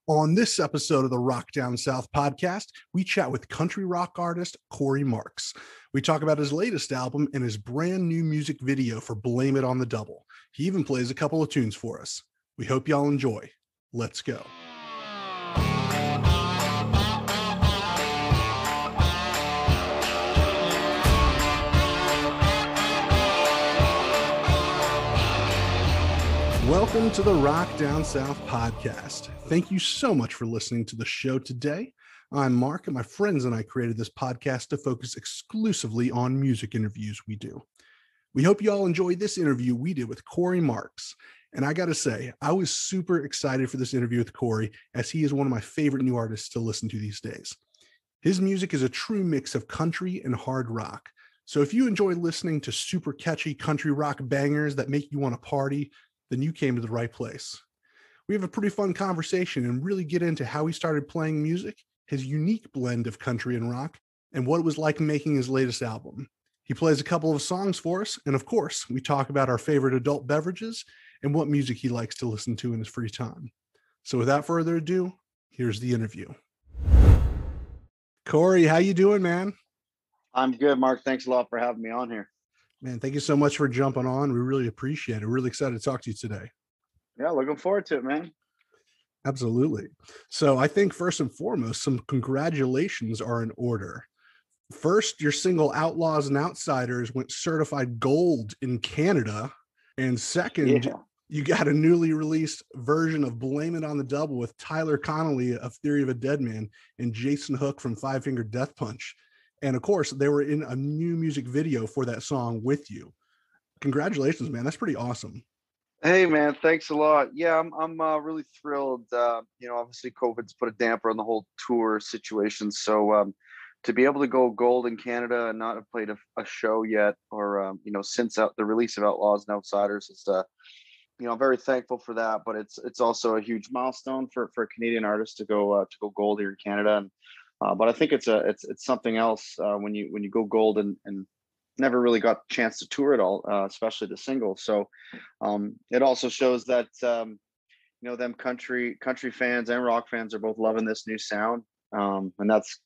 On this episode of the Rock Down South podcast, we chat with country rock artist Cory Marks. We talk about his latest album and his brand new music video for Blame It on the Double. He even plays a couple of tunes for us. We hope y'all enjoy. Let's go. Welcome to the Rock Down South podcast. Thank you so much for listening to the show today. I'm Mark, and my friends and I created this podcast to focus exclusively on music interviews we do. We hope you all enjoyed this interview we did with Cory Marks. And I got to say, I was super excited for this interview with Cory, as he is one of my favorite new artists to listen to these days. His music is a true mix of country and hard rock. So if you enjoy listening to super catchy country rock bangers that make you want to party, then you came to the right place. We have a pretty fun conversation and really get into how he started playing music, his unique blend of country and rock, and what it was like making his latest album. He plays a couple of songs for us, and of course, we talk about our favorite adult beverages and what music he likes to listen to in his free time. So without further ado, here's the interview. Cory, how you doing, man? I'm good, Mark. Thanks a lot for having me on here. Man, thank you so much for jumping on. We really appreciate it. We're really excited to talk to you today. Yeah, looking forward to it, man. Absolutely. So I think first and foremost, some congratulations are in order. First, your single Outlaws and Outsiders went certified gold in Canada. And second, you got a newly released version of Blame It on the Double with Tyler Connolly of Theory of a Dead Man and Jason Hook from Five Finger Death Punch. And of course, they were in a new music video for that song with you. Congratulations, man. That's pretty awesome. Hey, man. Thanks a lot. Yeah, I'm really thrilled. Obviously COVID's put a damper on the whole tour situation. So to be able to go gold in Canada and not have played a show yet, or, since the release of Outlaws and Outsiders is, I'm very thankful for that. But it's also a huge milestone for a Canadian artist to go gold here in Canada. And but I think it's something else when you go gold and never really got a chance to tour at all, especially the single. So it also shows that them country fans and rock fans are both loving this new sound, and that's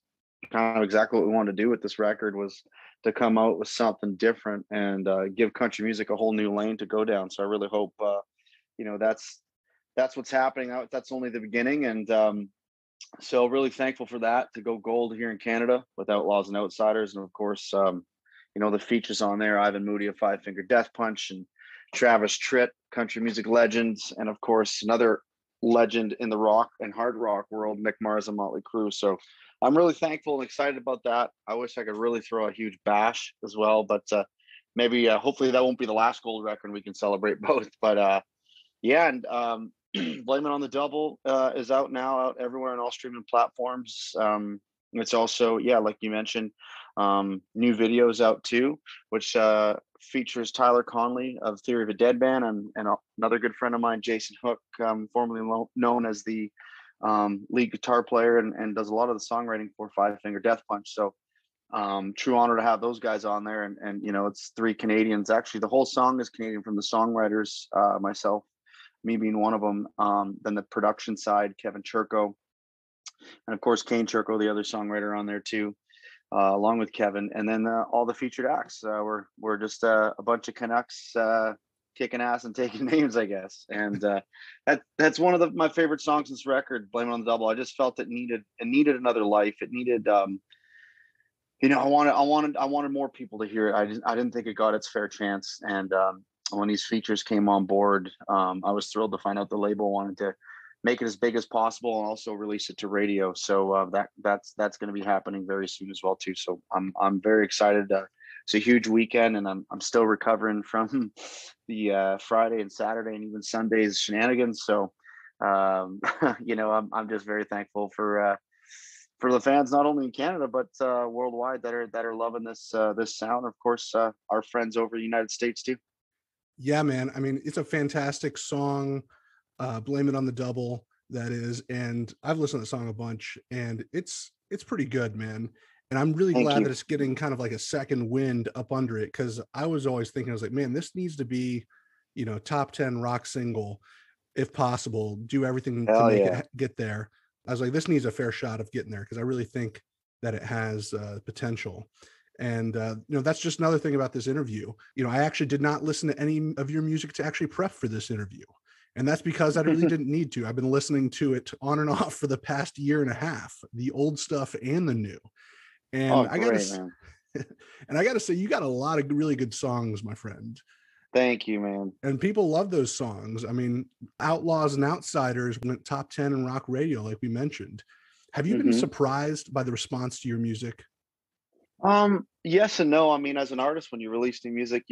kind of exactly what we wanted to do with this record, was to come out with something different and give country music a whole new lane to go down. So I really hope that's what's happening. That's only the beginning, and so really thankful for that, to go gold here in Canada with Outlaws and Outsiders. And of course, the features on there, Ivan Moody of Five Finger Death Punch and Travis Tritt, country music legends. And of course, another legend in the rock and hard rock world, Mick Mars and Motley Crue. So I'm really thankful and excited about that. I wish I could really throw a huge bash as well, but maybe hopefully that won't be the last gold record. We can celebrate both. But Blame It on the Double is out now, out everywhere on all streaming platforms. It's also, like you mentioned, new videos out too, which features Tyler Connolly of Theory of a Dead Man and another good friend of mine, Jason Hook, formerly known as the lead guitar player and does a lot of the songwriting for Five Finger Death Punch. So true honor to have those guys on there. And it's three Canadians. Actually, the whole song is Canadian from the songwriters, myself, me being one of them. Then the production side, Kevin Churko, and of course Kane Churko, the other songwriter on there too, along with Kevin. And then all the featured acts. We're just a bunch of Canucks kicking ass and taking names, I guess. And that's one of my favorite songs in this record, Blame It on the Double. I just felt it needed another life. It needed I wanted more people to hear it. I didn't think it got its fair chance. And when these features came on board, I was thrilled to find out the label wanted to make it as big as possible and also release it to radio. So that's going to be happening very soon as well too. So I'm very excited. It's a huge weekend, and I'm still recovering from the Friday and Saturday and even Sunday's shenanigans. So I'm just very thankful for the fans, not only in Canada but worldwide, that are loving this sound. Of course, our friends over the United States too. Yeah, man. I mean, it's a fantastic song. Blame It on the Double, that is. And I've listened to the song a bunch, and it's pretty good, man. And I'm really glad that it's getting kind of like a second wind up under it, because I was always thinking, I was like, man, this needs to be, top 10 rock single. if possible, do everything to Hell make yeah. it get there. I was like, this needs a fair shot of getting there because I really think that it has potential. And that's just another thing about this interview. I actually did not listen to any of your music to actually prep for this interview, and that's because I really didn't need to. I've been listening to it on and off for the past year and a half, the old stuff and the new. Oh, And I gotta, great, man. and I gotta say, you got a lot of really good songs, my friend. Thank you, man. And people love those songs. I mean, Outlaws and Outsiders went top 10 in rock radio, like we mentioned. Have you been Hmm. surprised by the response to your music? Yes and no. I mean, as an artist, when you release new music,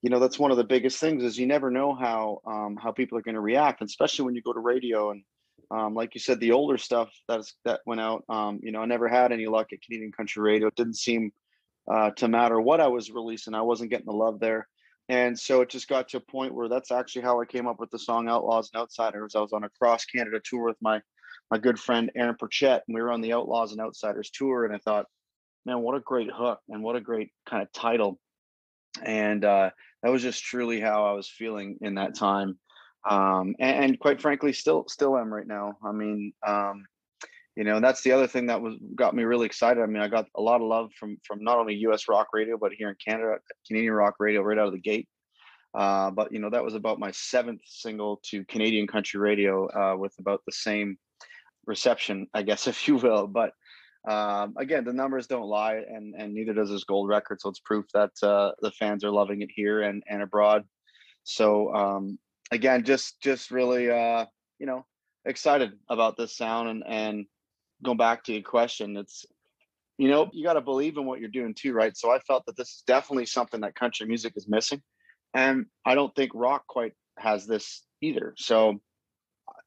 that's one of the biggest things is you never know how people are going to react, and especially when you go to radio and like you said, the older stuff that went out. I never had any luck at Canadian country radio. It didn't seem to matter what I was releasing. I wasn't getting the love there. And so it just got to a point where that's actually how I came up with the song Outlaws and Outsiders. I was on a cross Canada tour with my good friend Aaron Perchette, and we were on the Outlaws and Outsiders tour. And I thought, man, what a great hook and what a great kind of title. And that was just truly how I was feeling in that time. And quite frankly, still am right now. I mean, and that's the other thing that got me really excited. I mean, I got a lot of love from not only US rock radio, but here in Canada, Canadian rock radio right out of the gate. But that was about my seventh single to Canadian country radio, with about the same reception, I guess, if you will. But again, the numbers don't lie, and neither does this gold record. So it's proof that the fans are loving it here and abroad. So again, just really excited about this sound, and going back to your question, it's you got to believe in what you're doing too, right? So I felt that this is definitely something that country music is missing, and I don't think rock quite has this either. So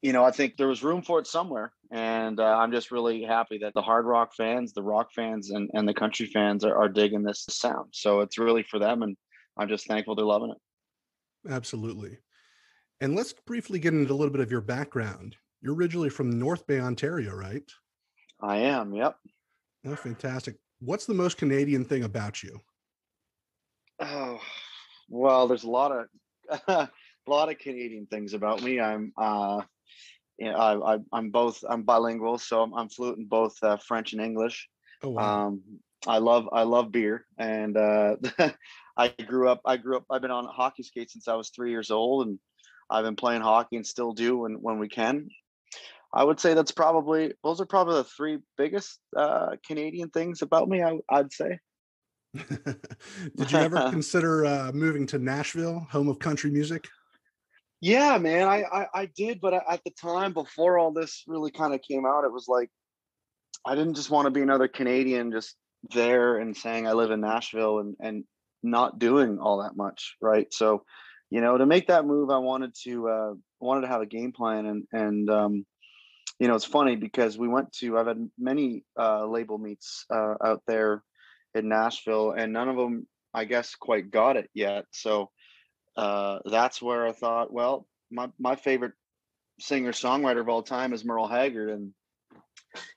I think there was room for it somewhere, and I'm just really happy that the hard rock fans, the rock fans, and the country fans are digging this sound. So it's really for them, and I'm just thankful they're loving it. Absolutely. And let's briefly get into a little bit of your background. You're originally from North Bay, Ontario, right? I am, yep. Oh, fantastic. What's the most Canadian thing about you? Oh, well, there's a lot of a lot of Canadian things about me. I'm bilingual, so I'm fluent in both French and English. Oh, wow. Um, I love beer, and I grew up. I've been on hockey skates since I was 3 years old, and I've been playing hockey and still do when we can. I would say those are probably the three biggest Canadian things about me. I'd say. Did you ever consider moving to Nashville, home of country music? Yeah, man, I did, but at the time before all this really kind of came out, it was like I didn't just want to be another Canadian just there and saying I live in Nashville and not doing all that much, right? So, to make that move, I wanted to have a game plan, and it's funny because I've had many label meets out there in Nashville, and none of them, I guess, quite got it yet. So that's where I thought, well, my favorite singer songwriter of all time is Merle Haggard, and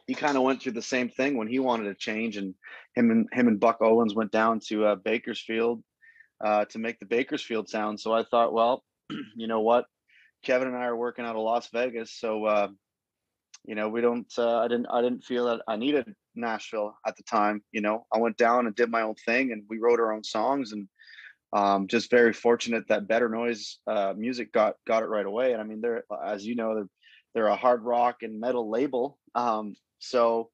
he kind of went through the same thing when he wanted to change, and him and Buck Owens went down to Bakersfield to make the Bakersfield sound. So I thought, well, you know what, Kevin and I are working out of Las Vegas, so we don't. I didn't feel that I needed Nashville at the time. I went down and did my own thing, and we wrote our own songs, and just very fortunate that Better Noise Music got it right away. And I mean, they're, as you know, they're a hard rock and metal label. So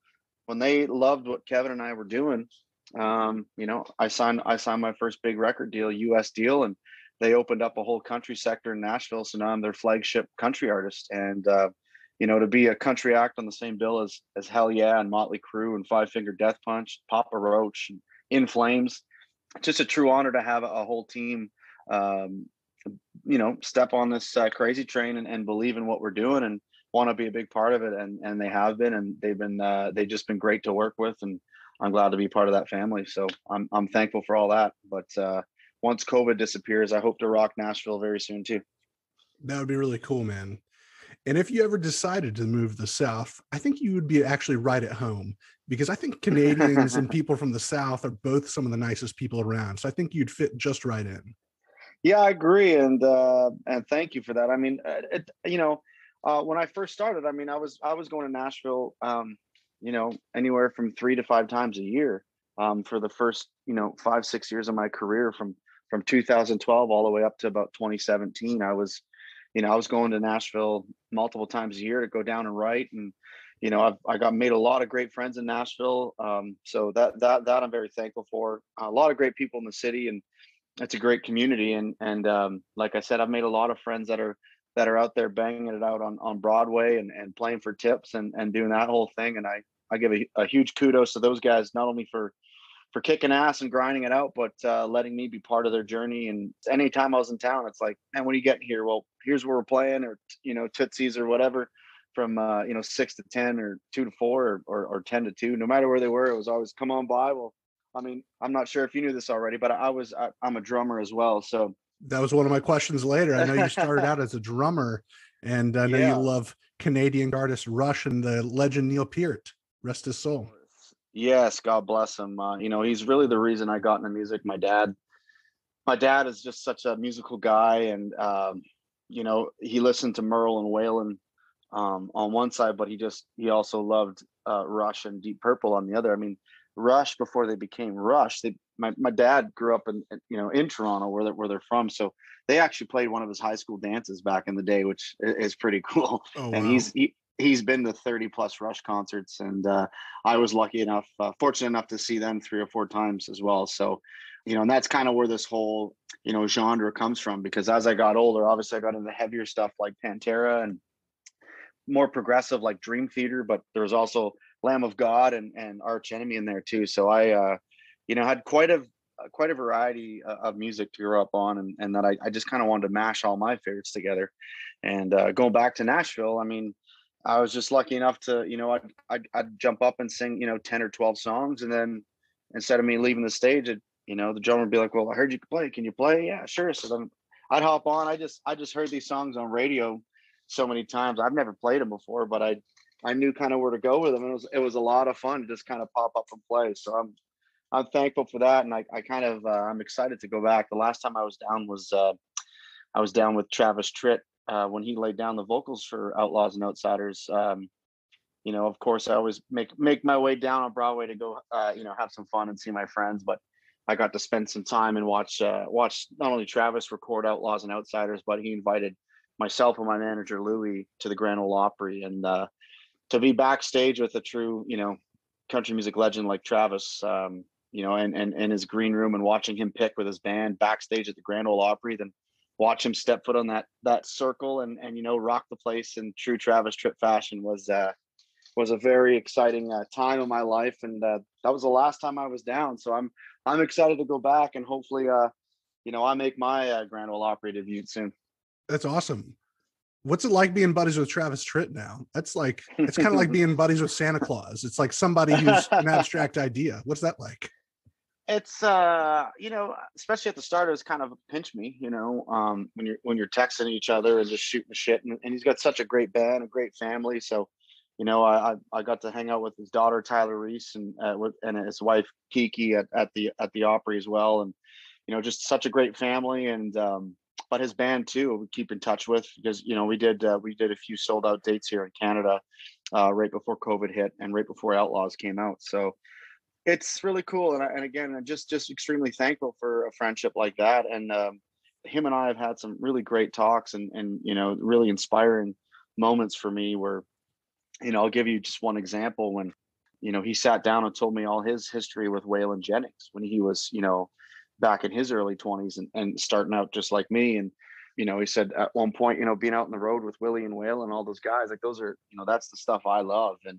when they loved what Kevin and I were doing, I signed my first big record deal, US deal, and they opened up a whole country sector in Nashville. So now I'm their flagship country artist. And to be a country act on the same bill as Hell Yeah and Motley Crue and Five Finger Death Punch, Papa Roach, and In Flames, just a true honor to have a whole team, um, step on this crazy train and believe in what we're doing and want to be a big part of it. And they have been, and they've just been great to work with. And I'm glad to be part of that family. So I'm thankful for all that. But once COVID disappears, I hope to rock Nashville very soon too. That would be really cool, man. And if you ever decided to move to the South, I think you would be actually right at home, because I think Canadians and people from the South are both some of the nicest people around. So I think you'd fit just right in. Yeah, I agree, and thank you for that. I mean, when I first started, I mean, I was going to Nashville, anywhere from 3 to 5 times a year, for the first 5 6 years of my career, from 2012 all the way up to about 2017. I was going to Nashville multiple times a year to go down and write, and I got made a lot of great friends in Nashville. So that I'm very thankful for. A lot of great people in the city, and it's a great community. And like I said, I've made a lot of friends that are out there banging it out on Broadway, and playing for tips, and doing that whole thing. And I give a huge kudos to those guys, not only for kicking ass and grinding it out, but letting me be part of their journey. And anytime I was in town, it's like, man, when are you getting here? Well, here's where we're playing, or Tootsie's or whatever, from 6 to 10, or 2 to 4, or 10 to 2. No matter where they were, it was always, come on by. Well, I mean, I'm not sure if you knew this already, but I'm a drummer as well. So That was one of my questions later. I know you started out as a drummer, and I know you yeah. love Canadian artist Rush and the legend Neil Peart. Rest his soul. Yes, God bless him. He's really the reason I got into music. My dad is just such a musical guy, and he listened to Merle and Waylon, on one side, but he also loved Rush and Deep Purple on the other. I mean, Rush, before they became Rush, my dad grew up in Toronto, where they're from, so they actually played one of his high school dances back in the day, which is pretty cool. Oh And wow. he's been to 30 plus Rush concerts, and I was fortunate enough to see them 3 or 4 times as well. So, and that's kind of where this whole genre comes from, because as I got older, obviously I got into heavier stuff like Pantera, and more progressive like Dream Theater, but there was also Lamb of God and Arch Enemy in there too. So I had quite a variety of music to grow up on, and that I just kind of wanted to mash all my favorites together. And going back to Nashville, I mean, I was just lucky enough to, I'd jump up and sing 10 or 12 songs, and then instead of me leaving the stage, the drummer would be like, well, I heard you could play, can you play? Yeah, sure. So then I'd hop on. I just heard these songs on radio so many times. I've never played them before, but I knew kind of where to go with them. And it was a lot of fun to just kind of pop up and play. So I'm thankful for that, and I kind of I'm excited to go back. The last time I was down was I was down with Travis Tritt, when he laid down the vocals for Outlaws and Outsiders. Of course, I always make my way down on Broadway to go have some fun and see my friends, but I got to spend some time and watch not only Travis record Outlaws and Outsiders, but he invited myself and my manager Louie to the Grand Ole Opry, and to be backstage with a true country music legend like Travis, and his green room, and watching him pick with his band backstage at the Grand Ole Opry, then watch him step foot on that circle, and rock the place in true Travis Tritt fashion, was a very exciting time of my life. And that was the last time I was down, so I'm excited to go back, and hopefully I make my Grand Ole Opry debut soon. That's awesome. What's it like being buddies with Travis Tritt now? It's kind of like being buddies with Santa Claus. It's like somebody who's an abstract idea. What's that like? It's especially at the start, it was kind of pinch me, when you're texting each other and just shooting the shit, and he's got such a great band, a great family. So I got to hang out with his daughter Tyler Reese, and his wife Kiki at the Opry as well, and just such a great family. And but his band too, we keep in touch with, because we did a few sold out dates here in Canada, right before COVID hit and right before Outlaws came out. So it's really cool, and again, I'm just extremely thankful for a friendship like that. And him and I have had some really great talks, and really inspiring moments for me, where I'll give you just one example. When he sat down and told me all his history with Waylon Jennings when he was back in his early 20s, and starting out just like me. And he said at one point, being out on the road with Willie and Waylon and all those guys, like, those are that's the stuff I love. And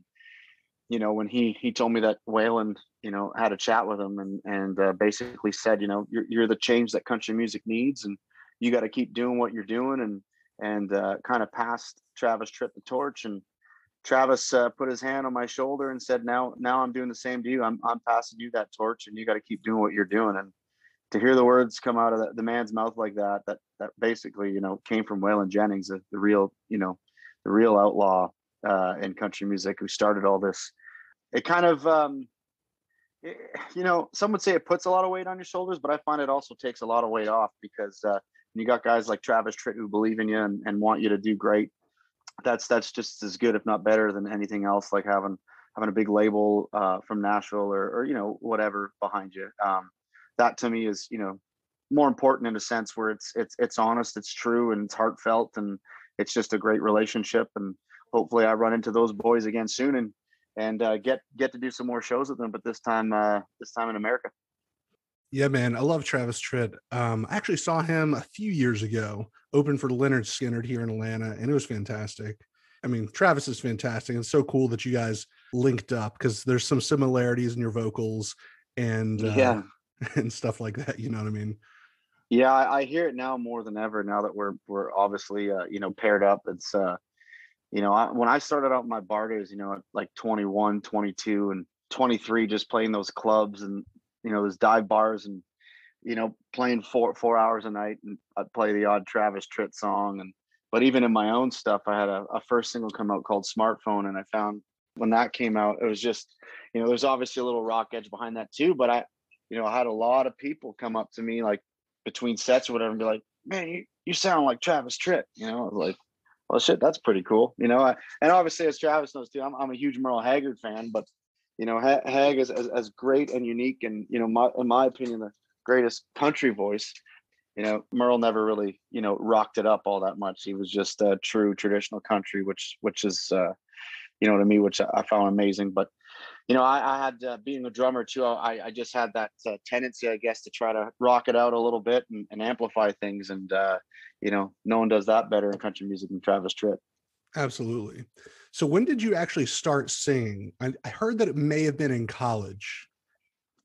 when he told me that Waylon, had a chat with him, and basically said, you're the change that country music needs, and you got to keep doing what you're doing, and kind of passed Travis Tritt the torch. And Travis put his hand on my shoulder and said, now I'm doing the same to you. I'm passing you that torch, and you got to keep doing what you're doing. And to hear the words come out of the man's mouth like that basically, came from Waylon Jennings, the real outlaw in country music, who started all this. It kind of, some would say it puts a lot of weight on your shoulders, but I find it also takes a lot of weight off, because you got guys like Travis Tritt who believe in you and want you to do great. That's just as good, if not better, than anything else. Like having a big label from Nashville or whatever behind you. That to me is more important in a sense where it's honest, it's true, and it's heartfelt, and it's just a great relationship. And hopefully, I run into those boys again soon and get to do some more shows with them, but this time in America. Yeah, man, I love Travis Tritt. I actually saw him a few years ago, open for Leonard Skinner here in Atlanta, and it was fantastic. I mean, Travis is fantastic. It's so cool that you guys linked up because there's some similarities in your vocals and Yeah. and stuff like that. You know what I mean? Yeah, I hear it now more than ever. Now that we're obviously paired up, it's when I started out my bar days, at like 21, 22, and 23, just playing those clubs and those dive bars and playing 4 hours a night, and I'd play the odd Travis Tritt song. But even in my own stuff, I had a first single come out called Smartphone, and I found when that came out, it was just there's obviously a little rock edge behind that too. But I had a lot of people come up to me like between sets or whatever and be like, "Man, you sound like Travis Tritt." I was like, "Well, shit, that's pretty cool." And obviously, as Travis knows too, I'm a huge Merle Haggard fan, but Hag is as great and unique, and in my opinion, the greatest country voice. Merle never really rocked it up all that much. He was just a true traditional country, which is to me, which I found amazing. But I had being a drummer too. I just had that tendency, I guess, to try to rock it out a little bit and amplify things. And no one does that better in country music than Travis Tritt. Absolutely. So when did you actually start singing? I heard that it may have been in college.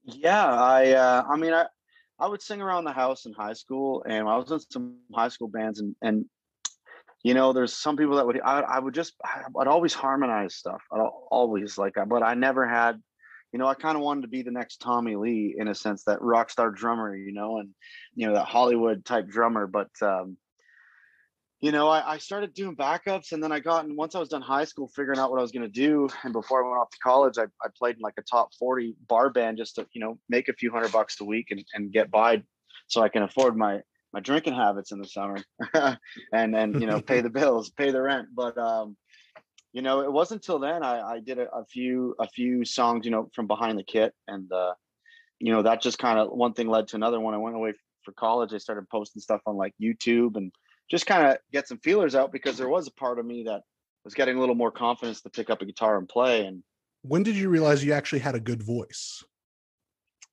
Yeah, I would sing around the house in high school, and I was in some high school bands, and there's some people that I'd always harmonize stuff. I'd always but I never had, I kind of wanted to be the next Tommy Lee in a sense, that rock star drummer, and that Hollywood type drummer. But I started doing backups, and then once I was done high school, figuring out what I was going to do. And before I went off to college, I played in like a top 40 bar band just to, make a few $100 a week and get by so I can afford my drinking habits in the summer and pay the bills, pay the rent. But, it wasn't until then I did a few songs, from behind the kit. And, that just kind of one thing led to another. When I went away for college, I started posting stuff on like YouTube and just kind of get some feelers out, because there was a part of me that was getting a little more confidence to pick up a guitar and play. And when did you realize you actually had a good voice?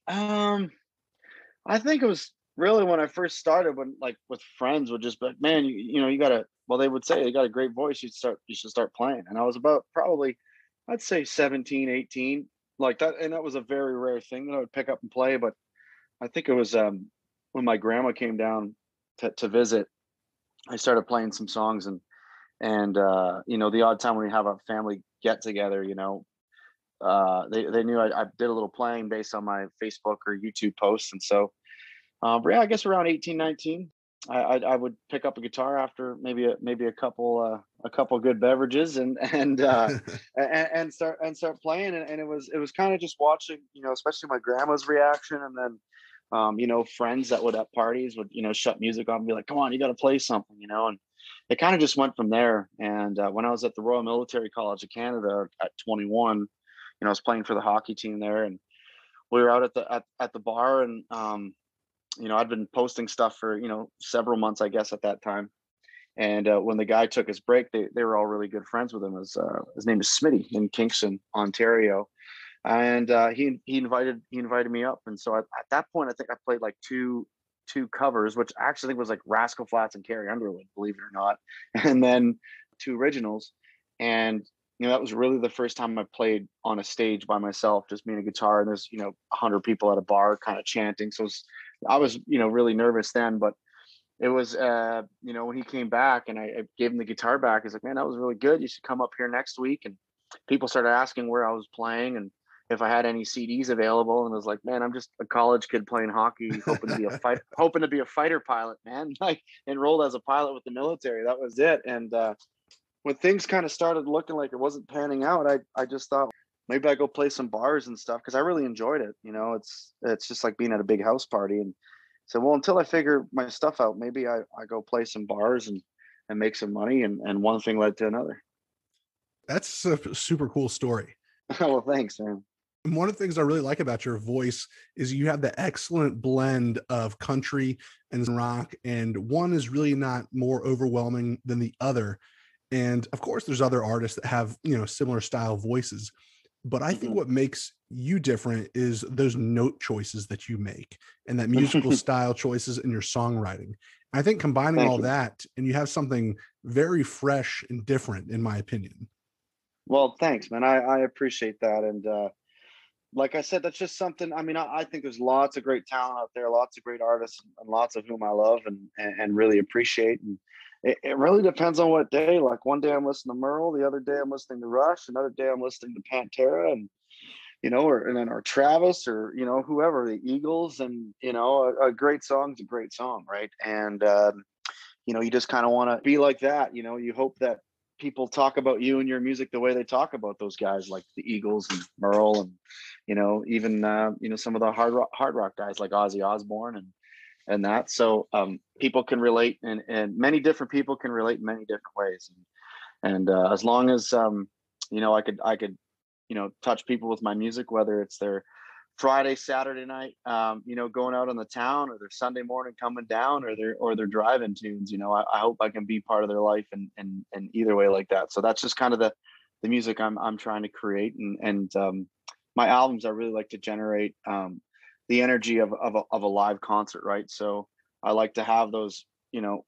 I think it was really when I first started, when like with friends would just be like, "Man, you gotta," well, they would say, "You got a great voice. You should start playing." And I was about probably, I'd say 17, 18, like that. And that was a very rare thing that I would pick up and play. But I think it was when my grandma came down to visit, I started playing some songs, and the odd time when we have a family get together, they knew I did a little playing based on my Facebook or YouTube posts. And so, but yeah, I guess around 18, 19, I would pick up a guitar after maybe a couple good beverages and start playing. And it was kind of just watching, especially my grandma's reaction, and then friends that would at parties would, shut music on and be like, "Come on, you got to play something," and it kind of just went from there. And when I was at the Royal Military College of Canada at 21, I was playing for the hockey team there, and we were out at the bar, and I'd been posting stuff for, several months, I guess, at that time. And when the guy took his break, they were all really good friends with him. His name is Smitty in Kingston, Ontario. And he invited me up. And so at that point, I think I played like two covers, which I actually think was like Rascal Flatts and Carrie Underwood, believe it or not, and then 2 originals. And that was really the first time I played on a stage by myself, just me and a guitar, and there's 100 people at a bar kind of chanting. So I was really nervous then. But it was when he came back and I gave him the guitar back, he's like, "Man, that was really good. You should come up here next week." And people started asking where I was playing and if I had any CDs available. And I was like, "Man, I'm just a college kid playing hockey, hoping to be a fighter pilot, man." Like, enrolled as a pilot with the military. That was it. And when things kind of started looking like it wasn't panning out, I just thought maybe I go play some bars and stuff, because I really enjoyed it. It's just like being at a big house party. And So, well, until I figure my stuff out, maybe I go play some bars and make some money. And one thing led to another. That's a super cool story. Well, thanks, man. And one of the things I really like about your voice is you have the excellent blend of country and rock, and one is really not more overwhelming than the other. And of course, there's other artists that have, similar style voices. But I think Mhm. what makes you different is those note choices that you make and that musical style choices in your songwriting. I think combining Thank all you. that and you have something very fresh and different, in my opinion. Well, thanks, man. I appreciate that. And like I said, that's just something. I mean, I think there's lots of great talent out there, lots of great artists, and lots of whom I love and really appreciate. And it really depends on what day. Like one day I'm listening to Merle, the other day I'm listening to Rush, another day I'm listening to Pantera, and or Travis, or whoever, the Eagles, and a great song's a great song, right? And you just kind of want to be like that. You hope that people talk about you and your music the way they talk about those guys like the Eagles and Merle, and even some of the hard rock guys like Ozzy Osbourne and that. So people can relate, and many different people can relate in many different ways. And as long as I could touch people with my music, whether it's their Friday, Saturday night, going out on the town, or their Sunday morning coming down, or their driving tunes. I hope I can be part of their life, and either way like that. So that's just kind of the music I'm trying to create, and my albums I really like to generate the energy of a live concert, right? So I like to have those,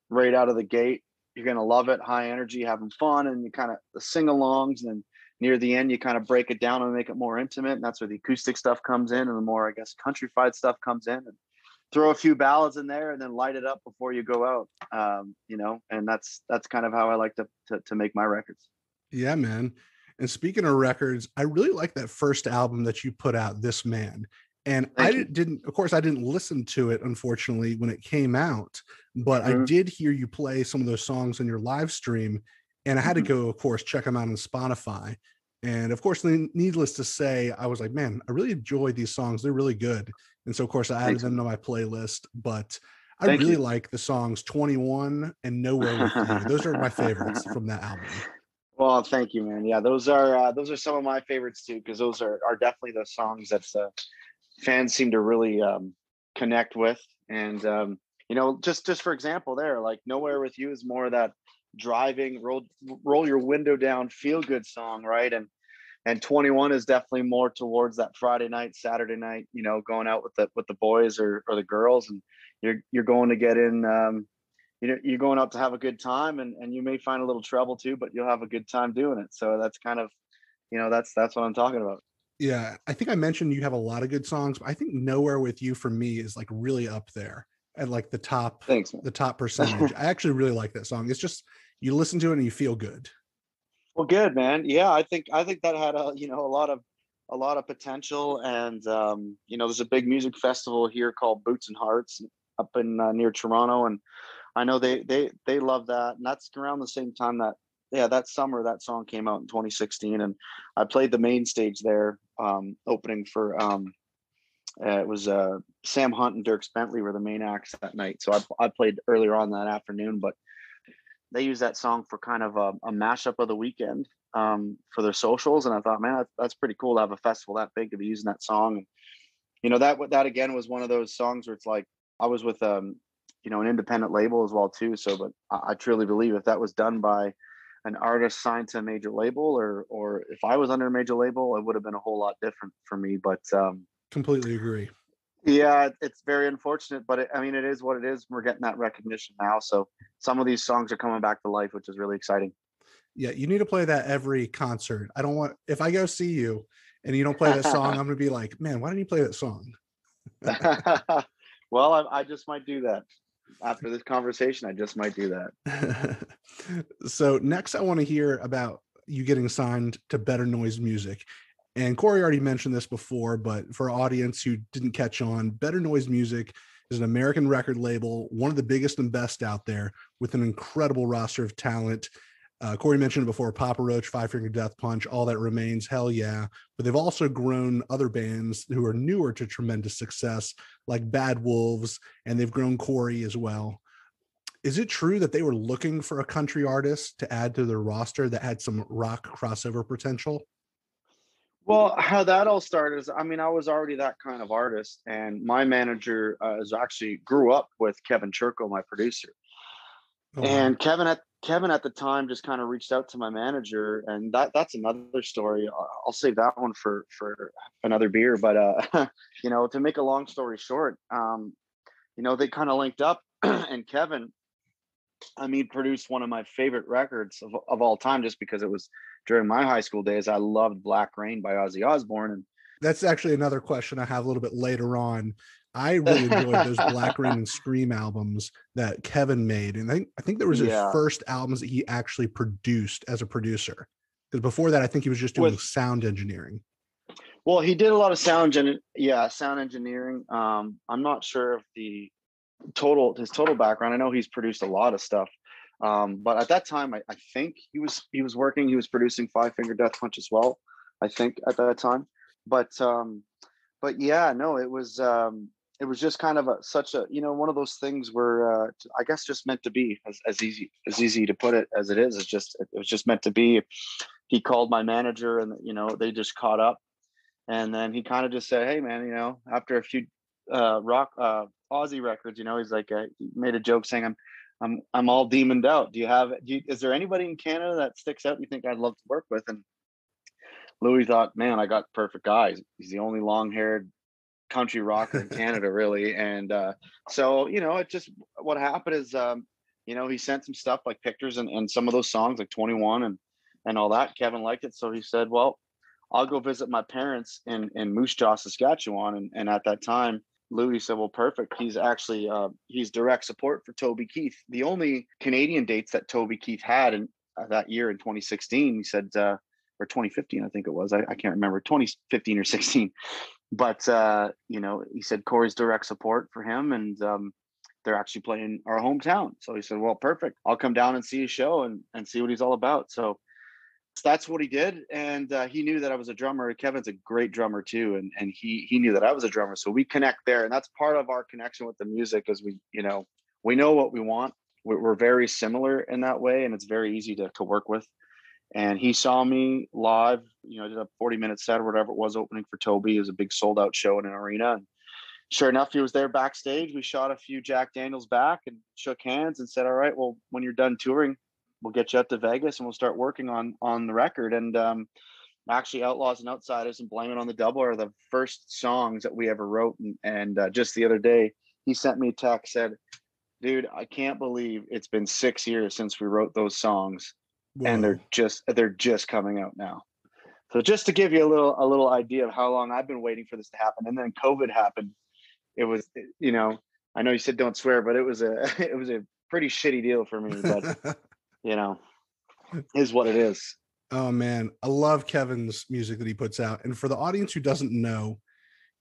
right out of the gate. You're gonna love it, high energy, having fun, and you kind of the sing-alongs, and then near the end you kind of break it down and make it more intimate, and that's where the acoustic stuff comes in, and the more, I guess, countrified stuff comes in, and throw a few ballads in there, and then light it up before you go out. And that's kind of how I like to make my records. Yeah, man. And speaking of records, I really like that first album that you put out, This Man. And I Thank you. didn't, of course, I didn't listen to it, unfortunately, when it came out, but I Hmm. did hear you play some of those songs on your live stream. And I had to Hmm. go, of course, check them out on Spotify. And of course, needless to say, I was like, man, I really enjoy these songs. They're really good. And so, of course, I added Thanks, them man. to my playlist. But I Thank really you. like the songs 21 and Nowhere with You. Those are my favorites from that album. Well, thank you, man. Yeah, those are some of my favorites too, because those are definitely the songs that fans seem to really connect with. And just for example, there, like Nowhere with You is more of that driving, roll your window down, feel good song, right? And 21 is definitely more towards that Friday night, Saturday night, going out with the boys or the girls, and you're going to get in. You're going out to have a good time, and you may find a little trouble too, but you'll have a good time doing it. So that's kind of, that's what I'm talking about. Yeah, I think I mentioned you have a lot of good songs, but I think Nowhere with You for me is like really up there at like Thanks, the top percentage. man. I actually really like that song. It's just you listen to it and you feel good. Well, good, man. Yeah, I think that had a lot of potential, and there's a big music festival here called Boots and Hearts up in near Toronto, and I know they love that, and that's around the same time that, yeah, that summer that song came out in 2016, and I played the main stage there, opening for it was Sam Hunt and Dirks Bentley were the main acts that night. So I played earlier on that afternoon, but they use that song for kind of a mashup of the weekend, for their socials, and I thought, man, that's pretty cool to have a festival that big to be using that song. And that again was one of those songs where it's like I was with an independent label as well too. So, but I truly believe if that was done by an artist signed to a major label, or if I was under a major label, it would have been a whole lot different for me. But Completely agree. yeah, it's very unfortunate, but I mean, it is what it is. We're getting that recognition now, so some of these songs are coming back to life, which is really exciting. Yeah, you need to play that every concert. I don't want if I go see you and you don't play that song, I'm gonna be like, man, why didn't you play that song? Well, I just might do that after this conversation. I just might do that. So next I want to hear about you getting signed to Better Noise Music. And Cory already mentioned this before, but for our audience who didn't catch on, Better Noise Music is an American record label, one of the biggest and best out there, with an incredible roster of talent. Cory mentioned it before, Papa Roach, Five Finger Death Punch, All That Remains, hell yeah. But they've also grown other bands who are newer to tremendous success, like Bad Wolves, and they've grown Cory as well. Is it true that they were looking for a country artist to add to their roster that had some rock crossover potential? Well, how that all started is, I mean, I was already that kind of artist, and my manager is actually grew up with Kevin Churko, my producer. Oh, wow. And Kevin at the time just kind of reached out to my manager, and that's another story. I'll save that one for another beer. But to make a long story short, they kind of linked up, and Kevin, I mean, produced one of my favorite records of all time, just because it was during my high school days. I loved Black Rain by Ozzy Osbourne, That's actually another question I have a little bit later on. I really enjoyed those and Black Rain and Scream albums that Kevin made. And I think there was his yeah, first albums that he actually produced as a producer. Because before that, I think he was just doing with sound engineering. well, he did a lot of sound engineering. I'm not sure if his total background. I know he's produced a lot of stuff. But at that time, I think he was producing Five Finger Death Punch as well. I think at that time, but yeah, no, it was just kind of such a, one of those things where I guess just meant to be, as easy to put it as it is. It was just meant to be. He called my manager, and they just caught up, and then he kind of just said, "Hey, man, after a few rock Aussie records, he's like, he made a joke saying, I'm all demoned out. Is there anybody in Canada that sticks out you think I'd love to work with?" And Louis thought, "Man, I got the perfect guy. He's the only long-haired country rocker in Canada, really." And so, it just, what happened is, he sent some stuff like pictures and some of those songs like 21 and all that. Kevin liked it. So he said, "Well, I'll go visit my parents in Moose Jaw, Saskatchewan." And at that time, Louis said, "Well, perfect. He's actually he's direct support for Toby Keith." The only Canadian dates that Toby Keith had in that year in 2016, he said, or 2015, I think it was. I can't remember, 2015 or 16. But he said Cory's direct support for him, and they're actually playing our hometown. So he said, "Well, perfect. I'll come down and see his show and see what he's all about." So that's what he did, and he knew that I was a drummer. Kevin's a great drummer too, and he knew that I was a drummer, so we connect there, and that's part of our connection with the music, is we know what we want. We're very similar in that way, and it's very easy to work with. And he saw me live, did a 40-minute set or whatever it was, opening for Toby. It was a big sold out show in an arena, and sure enough, he was there backstage. We shot a few Jack Daniels back and shook hands and said, "All right, well, when you're done touring, we'll get you out to Vegas and we'll start working on the record." And actually, Outlaws and Outsiders and Blame It on the Double are the first songs that we ever wrote. And just the other day, he sent me a text, said, "Dude, I can't believe it's been 6 years since we wrote those songs, and Whoa. they're just coming out now." So just to give you a little idea of how long I've been waiting for this to happen. And then COVID happened. It was, I know you said don't swear, but it was it was a pretty shitty deal for me, but you know, is what it is. Oh man, I love Kevin's music that he puts out. And for the audience who doesn't know,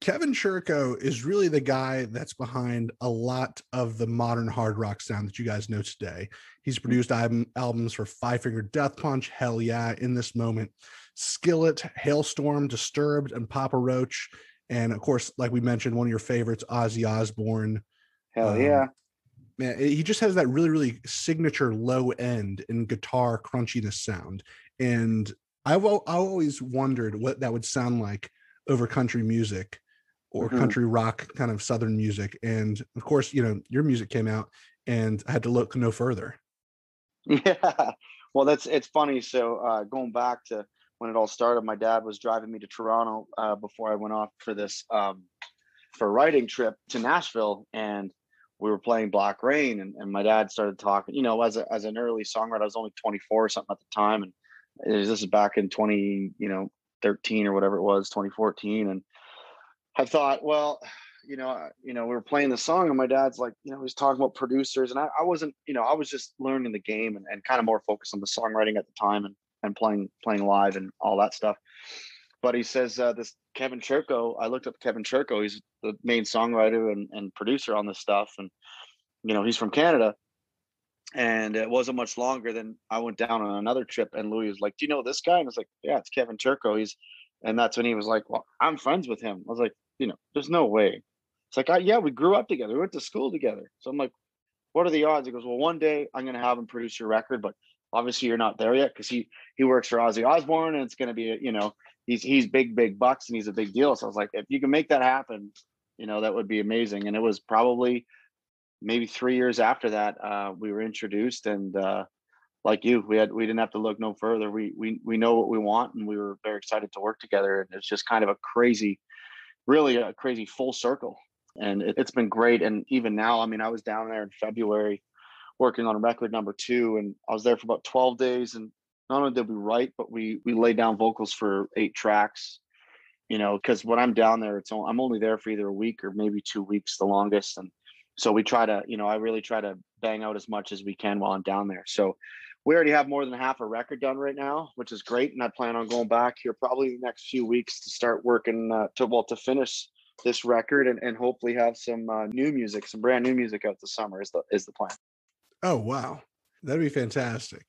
Kevin Churko is really the guy that's behind a lot of the modern hard rock sound that you guys know today. He's produced albums for Five Finger Death Punch, Hell Yeah, In This Moment, Skillet, Hailstorm, Disturbed, and Papa Roach. And of course, like we mentioned, one of your favorites, Ozzy Osbourne. Hell Um, yeah. Man, he just has that really, really signature low end and guitar crunchiness sound. And I've always wondered what that would sound like over country music or Hmm. country rock kind of southern music. And of course, your music came out and I had to look no further. Yeah. Well, it's funny. So going back to when it all started, my dad was driving me to Toronto before I went off for this for a writing trip to Nashville, and we were playing Black Rain, and my dad started talking. As an early songwriter, I was only 24 or something at the time, and this is back in 2013 or whatever it was, 2014, and I thought, well, we were playing the song, and my dad's like, he was talking about producers, and I wasn't, I was just learning the game and kind of more focused on the songwriting at the time and playing live and all that stuff. But he says, this Kevin Churko, I looked up Kevin Churko. He's the main songwriter and producer on this stuff, and he's from Canada. And it wasn't much longer than I went down on another trip, and Louis was like, "Do you know this guy?" And I was like, "Yeah, it's Kevin Turco." And that's when he was like, "Well, I'm friends with him." I was like, "There's no way." It's like, "Yeah, we grew up together. We went to school together." So I'm like, "What are the odds?" He goes, "Well, one day I'm gonna have him produce your record, but obviously you're not there yet because he works for Ozzy Osbourne, and it's gonna be he's big bucks and he's a big deal." So I was like, "If you can make that happen, that would be amazing." And it was probably maybe 3 years after that, we were introduced, and like we didn't have to look no further. We know what we want, and we were very excited to work together. And it's just kind of really a crazy full circle, and it's been great. And even now, I mean, I was down there in February working on record number 2, and I was there for about 12 days. And not only did we write, but we laid down vocals for 8 tracks. Because when I'm down there, I'm only there for either a week or maybe 2 weeks, the longest. And so we try to, I really try to bang out as much as we can while I'm down there. So we already have more than half a record done right now, which is great. And I plan on going back here probably the next few weeks to start working to finish this record, and hopefully have some new music, some brand new music out this summer is the plan. Oh, wow. That'd be fantastic.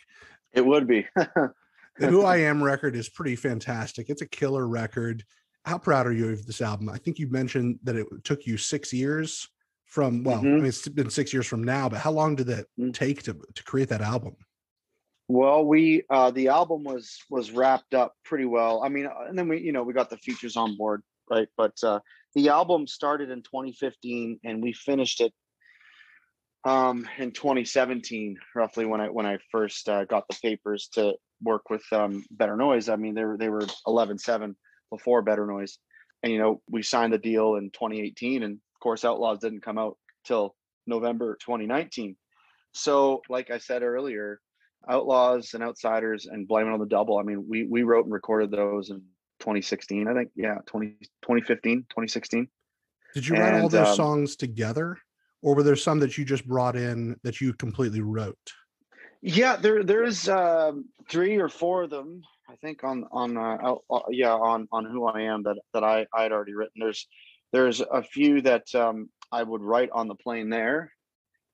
It would be. The Who I Am record is pretty fantastic. It's a killer record. How proud are you of this album? I think you mentioned that it took you 6 years from, well, I mean, it's been 6 years from now, but how long did that take to create that album? Well, the album was wrapped up pretty well. I mean, and then we got the features on board, right? But the album started in 2015, and we finished it in 2017, roughly when I first got the papers to work with Better Noise. I mean, they were 11-7 before Better Noise, and we signed the deal in 2018, and of course, Outlaws didn't come out till November 2019. So, like I said earlier, Outlaws and Outsiders and Blame It on the Double. I mean, we wrote and recorded those in 2016, I think. Yeah, 2015, 2016. Did you write all those songs together, or were there some that you just brought in that you completely wrote? Yeah, there's 3 or 4 of them, I think, on Who I Am that I'd already written. There's a few that I would write on the plane there,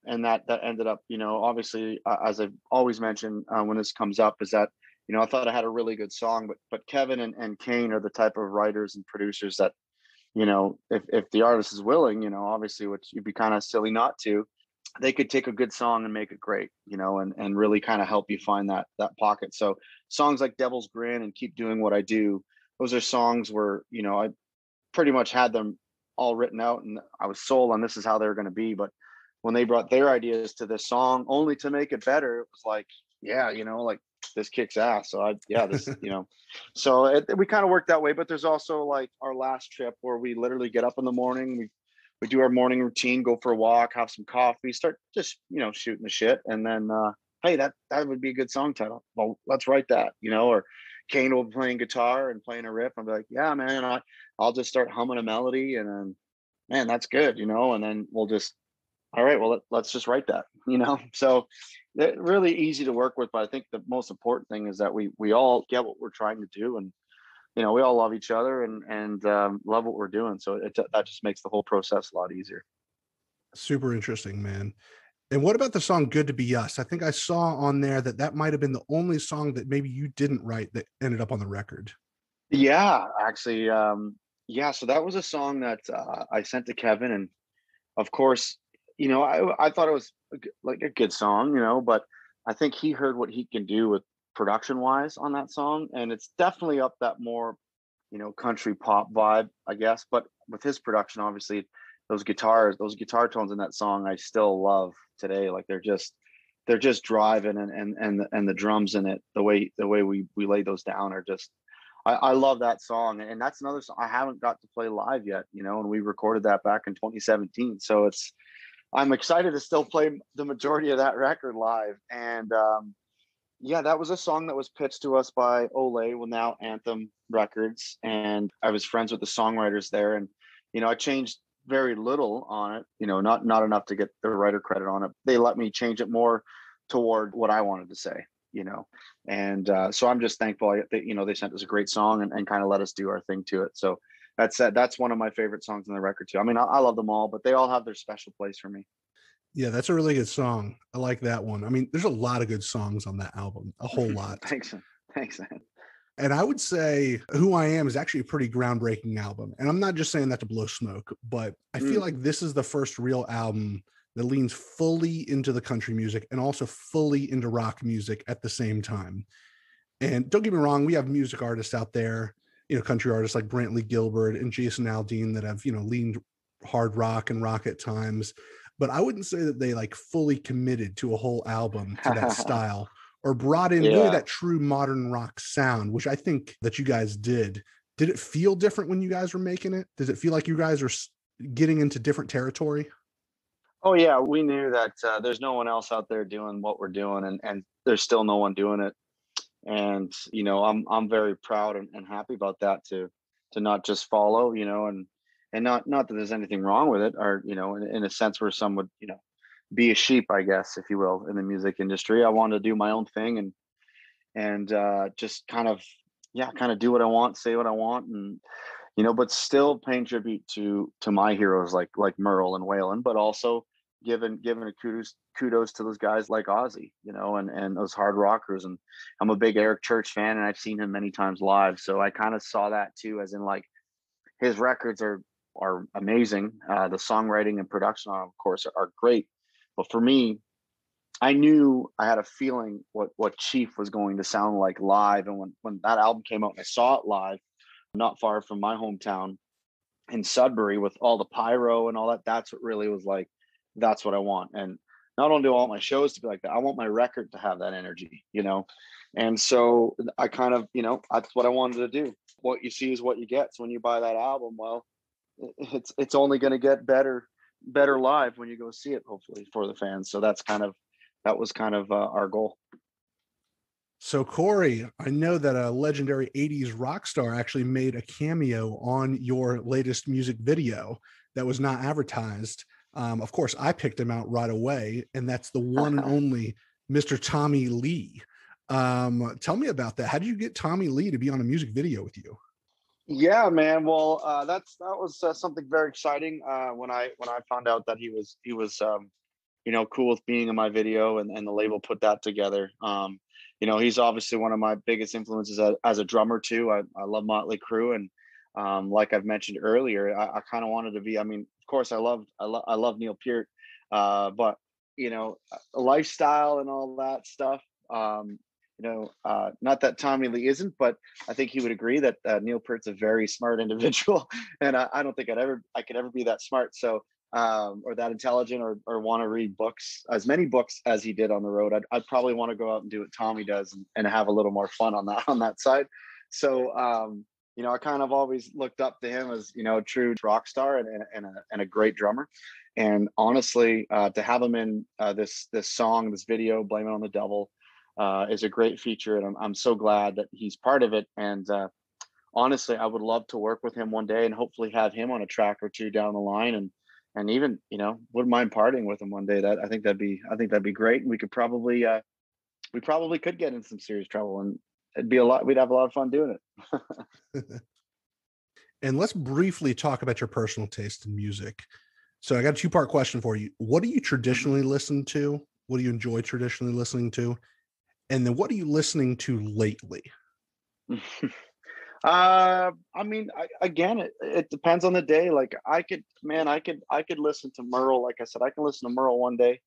and that ended up, obviously, as I've always mentioned when this comes up, is that I thought I had a really good song, but Kevin and Kane are the type of writers and producers that if the artist is willing, obviously, which you'd be kind of silly not to, they could take a good song and make it great, and really kind of help you find that pocket. So songs like Devil's Grin and Keep Doing What I Do, those are songs where I pretty much had them all written out, and I was sold on this is how they're going to be. But when they brought their ideas to this song only to make it better, it was like, yeah, like this kicks ass. So so we kind of work that way. But there's also like our last trip where we literally get up in the morning, we do our morning routine, go for a walk, have some coffee, start just shooting the shit, and then hey, that would be a good song title. Well, let's write that, or Kane will be playing guitar and playing a riff. I'll be like, yeah, man, I'll just start humming a melody, and then, man, that's good, and then we'll just, all right, well, let's just write that, So really easy to work with. But I think the most important thing is that we all get what we're trying to do, and we all love each other and love what we're doing. So that just makes the whole process a lot easier. Super interesting, man. And what about the song Good to Be Us? I think I saw on there that might have been the only song that maybe you didn't write that ended up on the record. Yeah, actually. So that was a song that I sent to Kevin. And of course, I thought it was like a good song, but I think he heard what he can do with production wise on that song. And it's definitely up that more, country pop vibe, I guess. But with his production, obviously, those guitar tones in that song, I still love today. Like they're just driving, and the drums in it, the way we lay those down are just, I love that song. And that's another song I haven't got to play live yet, and we recorded that back in 2017. So I'm excited to still play the majority of that record live. And that was a song that was pitched to us by Ole, well, now Anthem Records. And I was friends with the songwriters there. And, I changed very little on it, not enough to get the writer credit on it. They let me change it more toward what I wanted to say, and so I'm just thankful that, they sent us a great song and kind of let us do our thing to it. So that's one of my favorite songs on the record too. I mean, I love them all, but they all have their special place for me. Yeah, that's a really good song. I like that one. I mean, there's a lot of good songs on that album, a whole lot. Thanks, man. Thanks, man. And I would say Who I Am is actually a pretty groundbreaking album. And I'm not just saying that to blow smoke, but I feel Mm. like this is the first real album that leans fully into the country music and also fully into rock music at the same time. And don't get me wrong, we have music artists out there, country artists like Brantley Gilbert and Jason Aldean that have, leaned hard rock and rock at times. But I wouldn't say that they like fully committed to a whole album to that style or brought in really Yeah. that true modern rock sound, which I think that you guys did. Did it feel different when you guys were making it? Does it feel like you guys are getting into different territory? Oh yeah, we knew that there's no one else out there doing what we're doing, and there's still no one doing it. And I'm very proud and happy about that, to not just follow, and not that there's anything wrong with it, or in a sense where some would be a sheep, I guess, if you will, in the music industry. I wanted to do my own thing, and just kind of do what I want, say what I want, and but still paying tribute to my heroes like Merle and Waylon, but also giving a kudos to those guys like Ozzy, and those hard rockers. And I'm a big Eric Church fan, and I've seen him many times live, so I kind of saw that too, as in like his records are amazing. The songwriting and production on, of course, are great, but for me, I knew, I had a feeling what Chief was going to sound like live. And when that album came out and I saw it live, not far from my hometown in Sudbury, with all the pyro and all that, that's what really was like, that's what I want. And not only do I want my shows to be like that, I want my record to have that energy. And so I kind of, that's what I wanted to do. What you see is what you get. So when you buy that album, well, it's only going to get better live when you go see it, hopefully, for the fans. So that was kind of our goal. So, Cory, I know that a legendary 80s rock star actually made a cameo on your latest music video that was not advertised. Of course, I picked him out right away, and that's the one and only Mr. Tommy Lee. Tell me about that. How did you get Tommy Lee to be on a music video with you? Yeah, man. Well, that was something very exciting when I found out that he was cool with being in my video, and the label put that together. He's obviously one of my biggest influences as a drummer too. I love Motley Crue, and like I've mentioned earlier, I kind of wanted to be. I mean, of course, I love Neil Peart, but lifestyle and all that stuff. Not that Tommy Lee isn't, but I think he would agree that Neil Peart's a very smart individual, and I don't think I could ever be that smart. So or that intelligent, or want to read books, as many books as he did on the road. I'd probably want to go out and do what Tommy does, and have a little more fun on that side. So I kind of always looked up to him as a true rock star, and a great drummer. And honestly, to have him in this song, this video, "Blame It on the Devil," is a great feature, and I'm so glad that he's part of it. And honestly, I would love to work with him one day, and hopefully have him on a track or two down the line, and even wouldn't mind partying with him one day. I think that'd be great. And we probably could get in some serious trouble, and we'd have a lot of fun doing it. And let's briefly talk about your personal taste in music. So I got a two-part question for you. What do you traditionally listen to? What do you enjoy traditionally listening to? And then what are you listening to lately? I mean, again, it depends on the day. Like I could listen to Merle. Like I said, I can listen to Merle one day,